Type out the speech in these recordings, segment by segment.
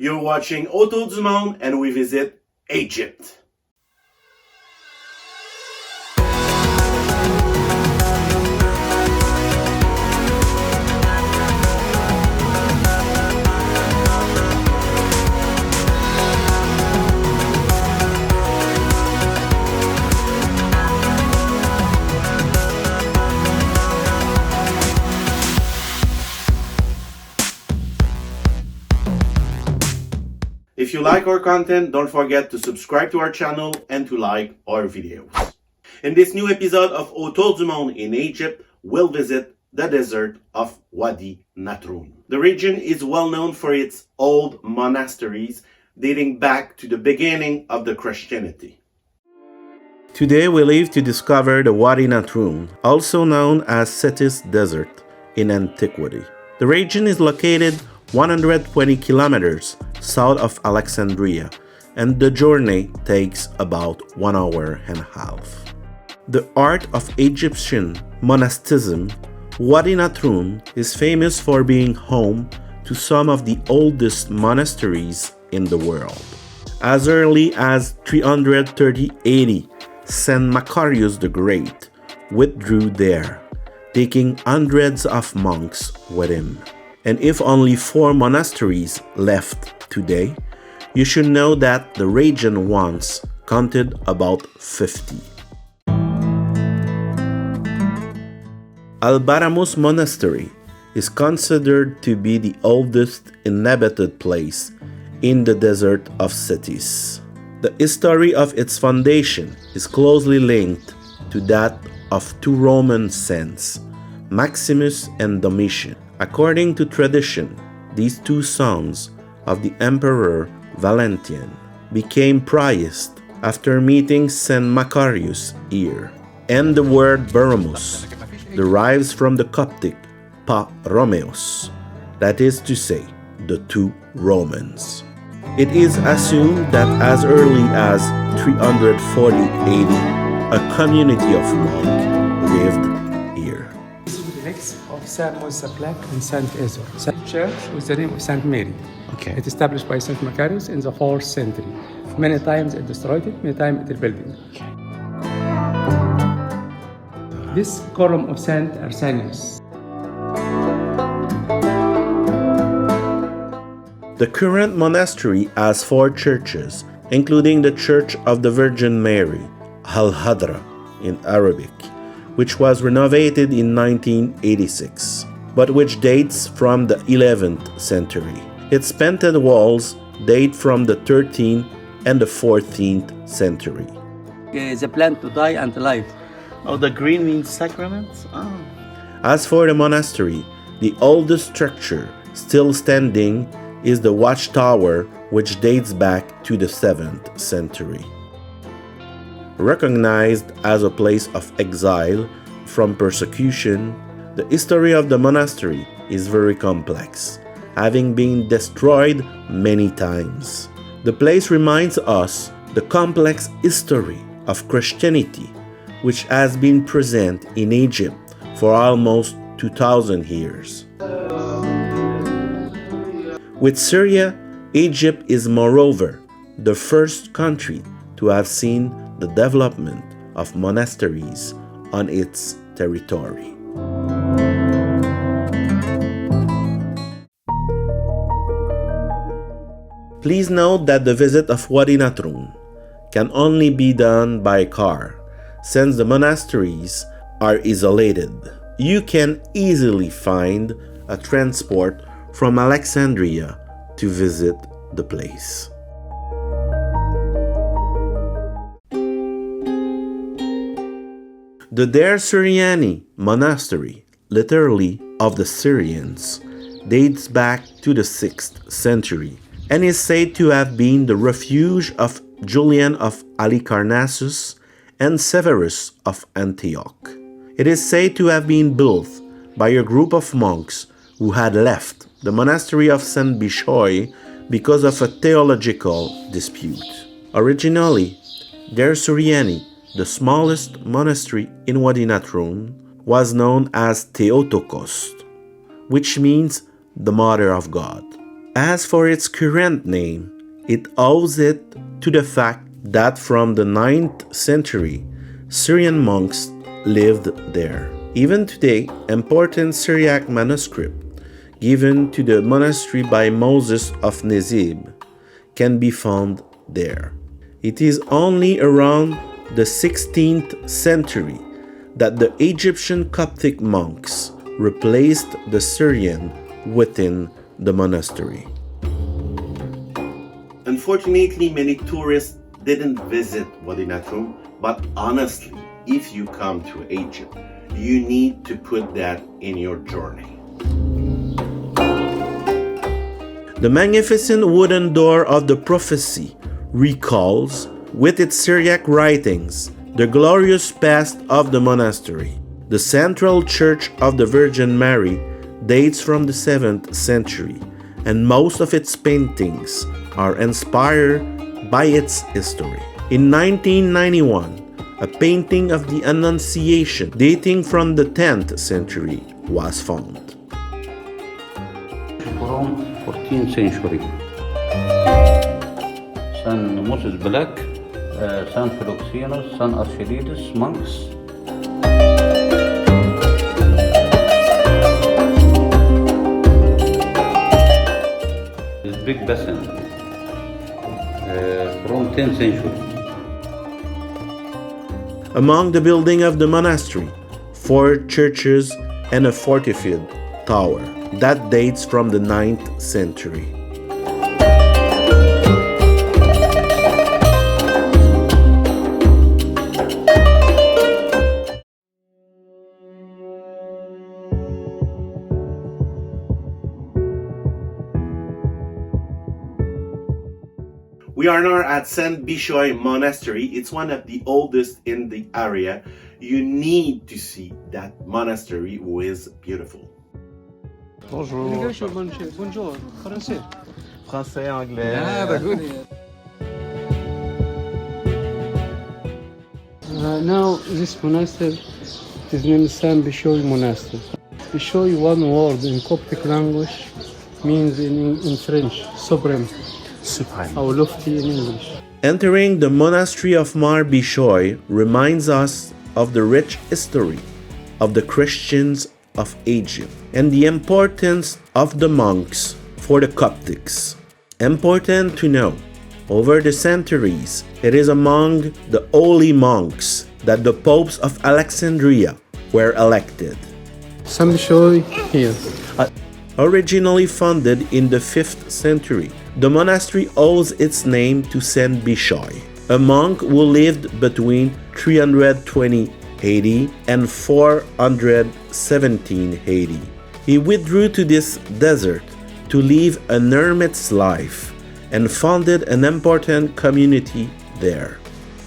You're watching Autour du Monde and we visit Egypt. If you like our content, don't forget to subscribe to our channel and to like our videos. In this new episode of Autour du Monde in Egypt, we'll visit the desert of Wadi Natrun. The region is well known for its old monasteries dating back to the beginning of the Christianity. Today we leave to discover the Wadi Natrun, also known as Scetis Desert in antiquity. The region is located 120 kilometers south of Alexandria, and the journey takes about 1 hour and a half. The art of Egyptian monasticism, Wadi Natrun is famous for being home to some of the oldest monasteries in the world. As early as 330 AD, Saint Macarius the Great withdrew there, taking hundreds of monks with him. And if only 4 monasteries left today, you should know that the region once counted about 50. Al-Baramous Monastery is considered to be the oldest inhabited place in the desert of Scetis. The history of its foundation is closely linked to that of 2 Roman saints, Maximus and Domitius. According to tradition, these 2 sons of the Emperor Valentinian became priests after meeting Saint Macarius here, and the word Baramous derives from the Coptic Pa-Romeos, that is to say, the 2 Romans. It is assumed that as early as 340 AD, a community of monks lived here. Of Saint Mosapplak and Saint Ezra. Saint Church with the name of Saint Mary. Okay. It established by Saint Macarius in the 4th century. Many times it destroyed it, many times it rebuilt it. Okay. This column of Saint Arsenius. The current monastery has 4 churches, including the Church of the Virgin Mary, al-Hadra in Arabic, which was renovated in 1986, but which dates from the 11th century. Its painted walls date from the 13th and the 14th century. The plant to die and life. Oh, the green means sacraments? Oh. As for the monastery, the oldest structure still standing is the watchtower, which dates back to the 7th century. Recognized as a place of exile from persecution, the history of the monastery is very complex, having been destroyed many times. The place reminds us the complex history of Christianity, which has been present in Egypt for almost 2,000 years. With Syria, Egypt is moreover the first country to have seen the development of monasteries on its territory. Please note that the visit of Wadi Natrun can only be done by car, since the monasteries are isolated. You can easily find a transport from Alexandria to visit the place. The Deir Suriani monastery, literally of the Syrians, dates back to the 6th century and is said to have been the refuge of Julian of Halicarnassus and Severus of Antioch. It is said to have been built by a group of monks who had left the monastery of St. Bischoi because of a theological dispute. Originally, Deir Suriani, the smallest monastery in Wadi Natrun, was known as Theotokos, which means the Mother of God. As for its current name, it owes it to the fact that from the 9th century, Syrian monks lived there. Even today, important Syriac manuscript given to the monastery by Moses of Nezib can be found there. It is only around the 16th century that the Egyptian Coptic monks replaced the Syrian within the monastery. Unfortunately, many tourists didn't visit Wadi Natrun, but honestly, if you come to Egypt, you need to put that in your journey. The magnificent wooden door of the prophecy recalls, with its Syriac writings, the glorious past of the monastery. The central church of the Virgin Mary dates from the 7th century, and most of its paintings are inspired by its history. In 1991, a painting of the Annunciation dating from the 10th century was found. From 14th century. Saint Moses Black, Saint Philoxenus, Saint Archelides, monks. This big basin from 10th century. Among the building of the monastery, 4 churches and a fortified tower that dates from the 9th century. We are now at Saint Bischoi Monastery. It's one of the oldest in the area. You need to see that monastery, who is beautiful. Bonjour. Bonjour. Français. Français, anglais. Good. Now this monastery is named Saint Bischoi Monastery. Bischoi, one word in Coptic language, means in French, supreme. Or lofty in English. Entering the Monastery of Mar Bishoi reminds us of the rich history of the Christians of Egypt and the importance of the monks for the Coptics. Important to know, over the centuries, it is among the holy monks that the popes of Alexandria were elected. Saint Bischoi here. Originally founded in the 5th century, the monastery owes its name to Saint Bischoi, a monk who lived between 320 AD and 417 AD. He withdrew to this desert to live an hermit's life and founded an important community there.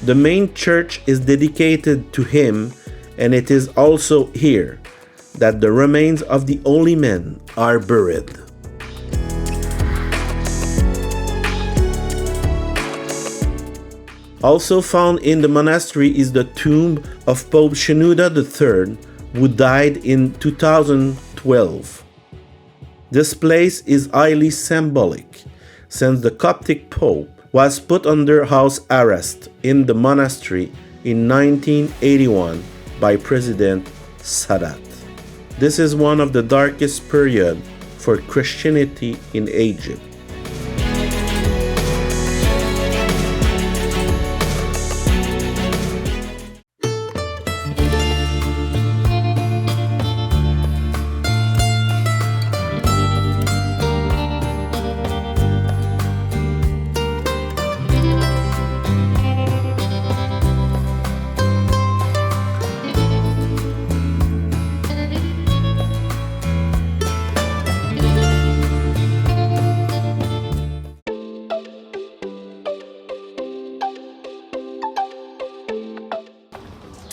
The main church is dedicated to him, and it is also here that the remains of the holy men are buried. Also found in the monastery is the tomb of Pope Shenouda III, who died in 2012. This place is highly symbolic, since the Coptic Pope was put under house arrest in the monastery in 1981 by President Sadat. This is one of the darkest periods for Christianity in Egypt.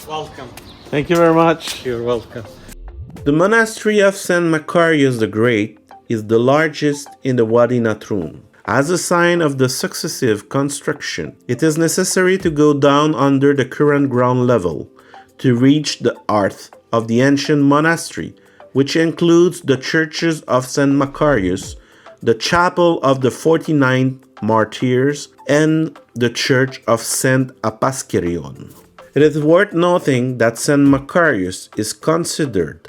Welcome. Thank you very much. You're welcome. The Monastery of Saint Macarius the Great is the largest in the Wadi Natrun. As a sign of the successive construction, it is necessary to go down under the current ground level to reach the heart of the ancient monastery, which includes the churches of Saint Macarius, the chapel of the 49 martyrs, and the church of Saint Apaskyrion. It is worth noting that Saint Macarius is considered,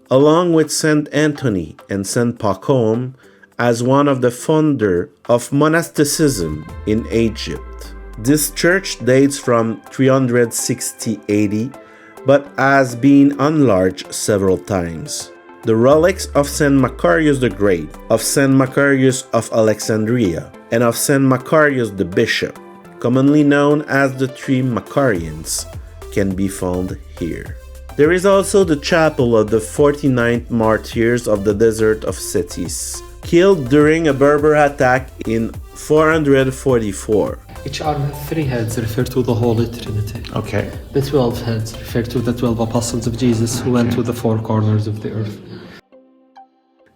along with Saint Anthony and Saint Pacoum, as one of the founder of monasticism in Egypt. This church dates from 360 AD, but has been enlarged several times. The relics of Saint Macarius the Great, of Saint Macarius of Alexandria, and of Saint Macarius the Bishop, commonly known as the Three Macarians, can be found here. There is also the chapel of the 49th martyrs of the desert of Scetis, killed during a Berber attack in 444. Each arm has 3 heads, refer to the Holy Trinity. Okay. The 12 heads refer to the 12 apostles of Jesus who went to the 4 corners of the earth.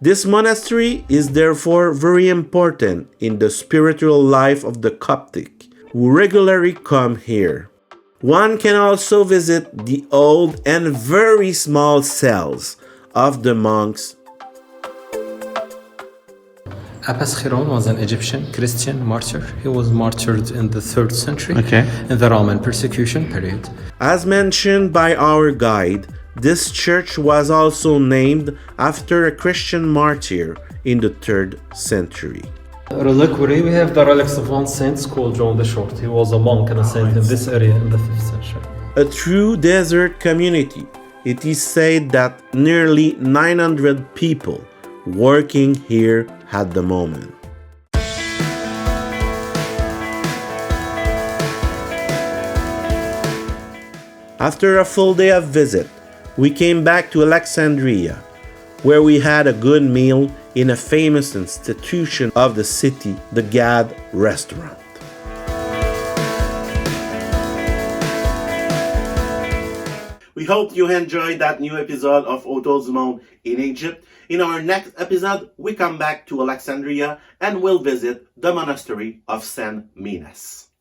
This monastery is therefore very important in the spiritual life of the Coptic, who regularly come here. One can also visit the old and very small cells of the monks. Apaschiron was an Egyptian Christian martyr. He was martyred in the 3rd century in the Roman persecution period. As mentioned by our guide, this church was also named after a Christian martyr in the 3rd century. Reliquary, we have the relics of one saint called John the Short. He was a monk and a saint in this area in the 5th century. A true desert community. It is said that nearly 900 people working here at the moment. After a full day of visit, we came back to Alexandria, where we had a good meal in a famous institution of the city, the Gad restaurant. We hope you enjoyed that new episode of Untitled Chapter in Egypt. In our next episode, we come back to Alexandria and we'll visit the Monastery of St. Macarius.